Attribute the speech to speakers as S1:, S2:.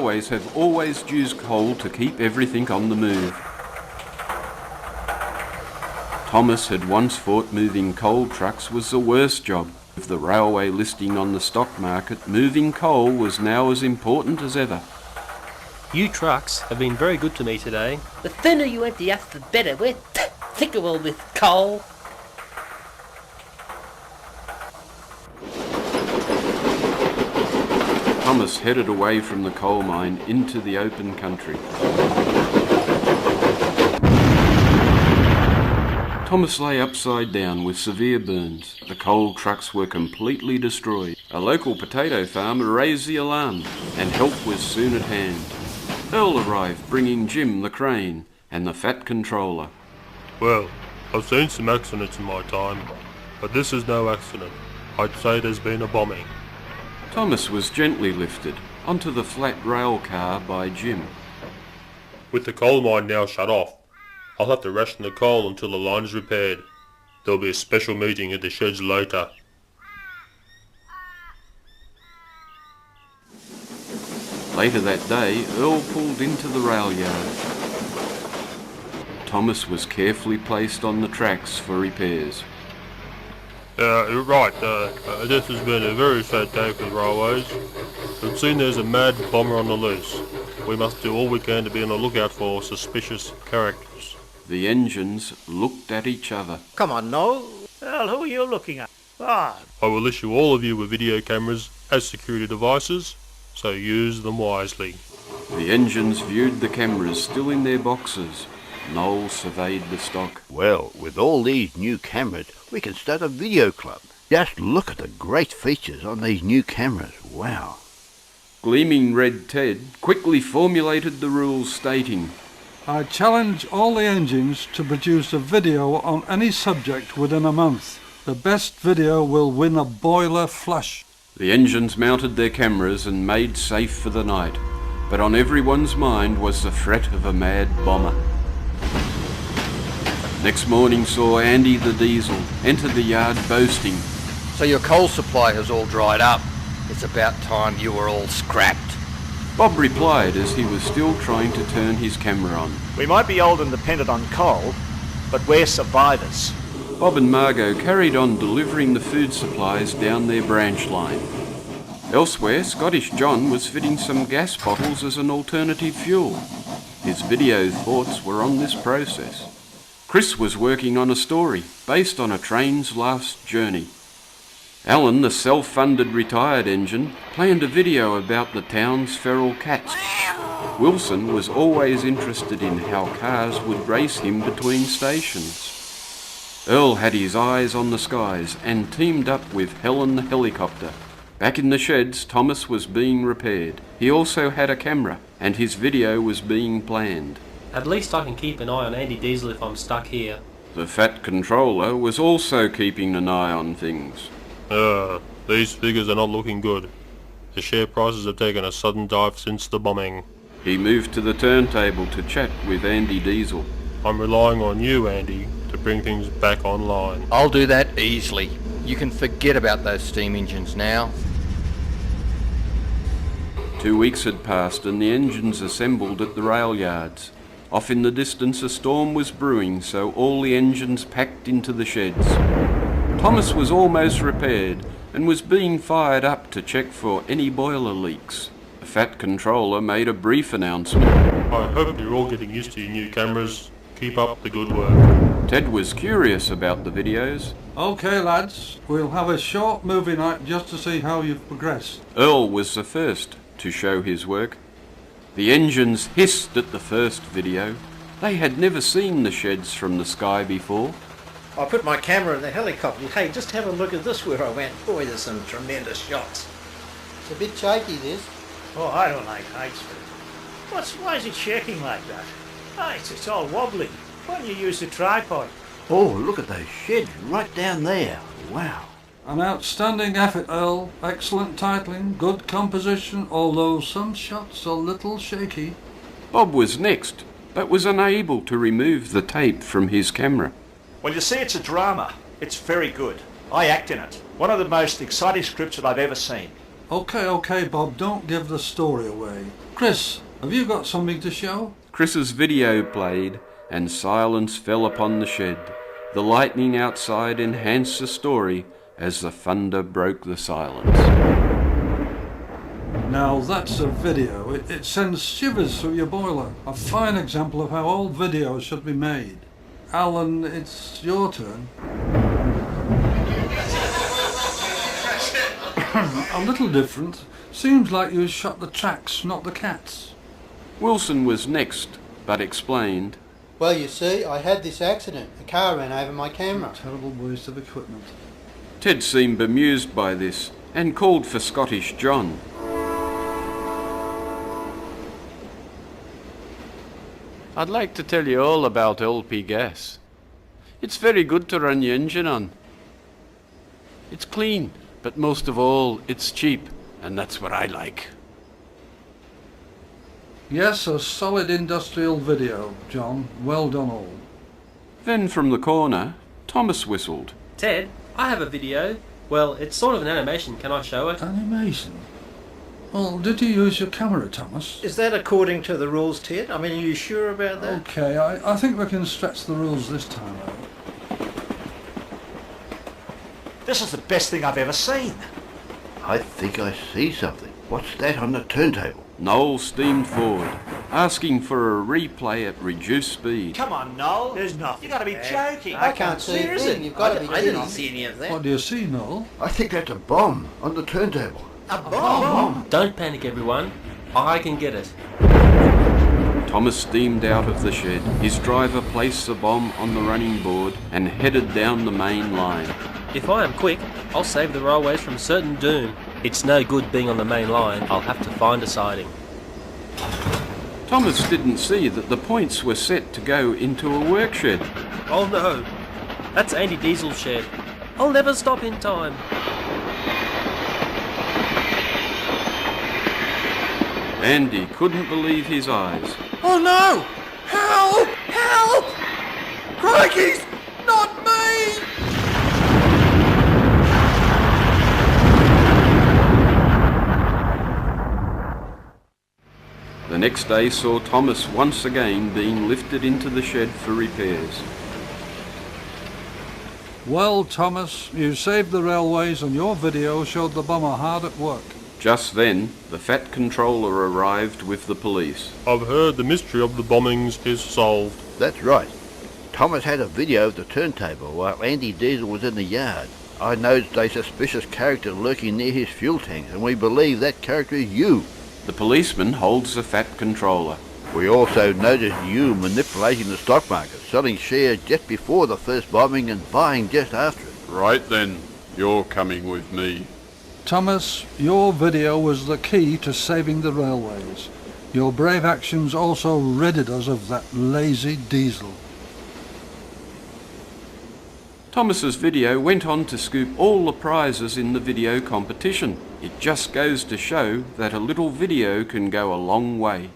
S1: railways have always used coal to keep everything on the move. Thomas had once thought moving coal trucks was the worst job. With the railway listing on the stock market, moving coal was now as important as ever.
S2: You trucks have been very good to me today.
S3: The thinner you empty us, the better. We're thicker with coal.
S1: Thomas headed away from the coal mine into the open country. Thomas lay upside down with severe burns. The coal trucks were completely destroyed. A local potato farmer raised the alarm, and help was soon at hand. Earl arrived bringing Jim the crane and the fat controller.
S4: Well, I've seen some accidents in my time, but this is no accident. I'd say there's been a bombing.
S1: Thomas was gently lifted onto the flat rail car by Jim.
S4: With the coal mine now shut off, I'll have to ration the coal until the line is repaired. There'll be a special meeting at the sheds later.
S1: Later that day, Earl pulled into the rail yard. Thomas was carefully placed on the tracks for repairs.
S4: This has been a very sad day for the railways. It seems there's a mad bomber on the loose. We must do all we can to be on the lookout for suspicious characters.
S1: The engines looked at each other.
S5: Come on, Noel. Well, who are you looking at?
S4: I will issue all of you with video cameras as security devices, so use them wisely.
S1: The engines viewed the cameras still in their boxes. Noel surveyed the stock.
S6: Well, with all these new cameras, we can start a video club. Just look at the great features on these new cameras. Wow.
S1: Gleaming Red Ted quickly formulated the rules stating,
S7: I challenge all the engines to produce a video on any subject within a month. The best video will win a boiler flush.
S1: The engines mounted their cameras and made safe for the night, but on everyone's mind was the threat of a mad bomber. Next morning saw Andy the Diesel enter the yard boasting,
S8: So your coal supply has all dried up. It's about time you were all scrapped.
S1: Bob replied as he was still trying to turn his camera on.
S5: We might be old and dependent on coal, but we're survivors.
S1: Bob and Margot carried on delivering the food supplies down their branch line. Elsewhere, Scottish John was fitting some gas bottles as an alternative fuel. His video thoughts were on this process. Chris was working on a story based on a train's last journey. Alan, the self-funded retired engine, planned a video about the town's feral cats. Wilson was always interested in how cars would race him between stations. Earl had his eyes on the skies and teamed up with Helen the helicopter. Back in the sheds, Thomas was being repaired. He also had a camera, and his video was being planned.
S2: At least I can keep an eye on Andy Diesel if I'm stuck here.
S1: The fat controller was also keeping an eye on things.
S4: These figures are not looking good. The share prices have taken a sudden dive since the bombing.
S1: He moved to the turntable to chat with Andy Diesel.
S4: I'm relying on you, Andy, to bring things back online.
S8: I'll do that easily. You can forget about those steam engines now.
S1: 2 weeks had passed and the engines assembled at the rail yards. Off in the distance a storm was brewing, so all the engines packed into the sheds. Thomas was almost repaired and was being fired up to check for any boiler leaks. The fat controller made a brief announcement.
S4: I hope you're all getting used to your new cameras. Keep up the good work.
S1: Ted was curious about the videos.
S7: Okay, lads, we'll have a short movie night just to see how you've progressed.
S1: Earl was the first to show his work. The engines hissed at the first video. They had never seen the sheds from the sky before.
S5: I put my camera in the helicopter. Hey, just have a look at this where I went. Boy, there's some tremendous shots.
S9: It's a bit shaky, this.
S5: Oh, I don't like heights. Why is it shaking like that? Ah, it's all wobbly. Why don't you use a tripod?
S6: Oh, look at those sheds right down there. Wow.
S7: An outstanding effort, Earl. Excellent titling, good composition, although some shots a little shaky.
S1: Bob was next, but was unable to remove the tape from his camera.
S10: Well, you see, it's a drama. It's very good. I act in it. One of the most exciting scripts that I've ever seen.
S7: Okay, Bob, don't give the story away. Chris, have you got something to show?
S1: Chris's video played, and silence fell upon the shed. The lightning outside enhanced the story as the thunder broke the silence.
S7: Now that's a video. It sends shivers through your boiler. A fine example of how all videos should be made. Alan, it's your turn. A little different. Seems like you shot the tracks, not the cats.
S1: Wilson was next, but explained.
S9: Well, you see, I had this accident. A car ran over my camera.
S7: Terrible waste of equipment.
S1: Ted seemed bemused by this and called for Scottish John. I'd like to tell you all about LP gas. It's very good to run your engine on. It's clean, but most of all, it's cheap, and that's what I like.
S7: Yes, a solid industrial video, John. Well done all.
S1: Then from the corner, Thomas whistled.
S2: Ted, I have a video. Well, it's sort of an animation. Can I show it?
S7: Animation? Well, did you use your camera, Thomas?
S5: Is that according to the rules, Ted? I mean, are you sure about that?
S7: Okay, I think we can stretch the rules this time out.
S5: This is the best thing I've ever seen.
S6: I think I see something. What's that on the turntable?
S1: Noel steamed forward, asking for a replay at reduced speed.
S5: Come on, Noel. There's nothing. You got to be joking.
S9: I can't see a thing. You've got to be
S3: I
S9: kidding.
S3: didn't see any of that.
S7: What do you see, Noel?
S6: I think that's a bomb on the turntable.
S3: A bomb?
S2: Don't panic, everyone. I can get it.
S1: Thomas steamed out of the shed. His driver placed the bomb on the running board and headed down the main line.
S2: If I am quick, I'll save the railways from certain doom. It's no good being on the main line. I'll have to find a siding.
S1: Thomas didn't see that the points were set to go into a work shed.
S2: Oh no! That's Andy Diesel's shed. I'll never stop in time.
S1: Andy couldn't believe his eyes.
S8: Oh no! Help! Help! Crikey's not me!
S1: The next day saw Thomas once again being lifted into the shed for repairs.
S7: Well, Thomas, you saved the railways and your video showed the bomber hard at work.
S1: Just then, the Fat Controller arrived with the police.
S4: I've heard the mystery of the bombings is solved.
S6: That's right. Thomas had a video of the turntable while Andy Diesel was in the yard. I noticed a suspicious character lurking near his fuel tank, and we believe that character is you.
S1: The policeman holds the Fat Controller.
S6: We also noticed you manipulating the stock market, selling shares just before the first bombing and buying just after it.
S1: Right then, you're coming with me.
S7: Thomas, your video was the key to saving the railways. Your brave actions also ridded us of that lazy Diesel.
S1: Thomas's video went on to scoop all the prizes in the video competition. It just goes to show that a little video can go a long way.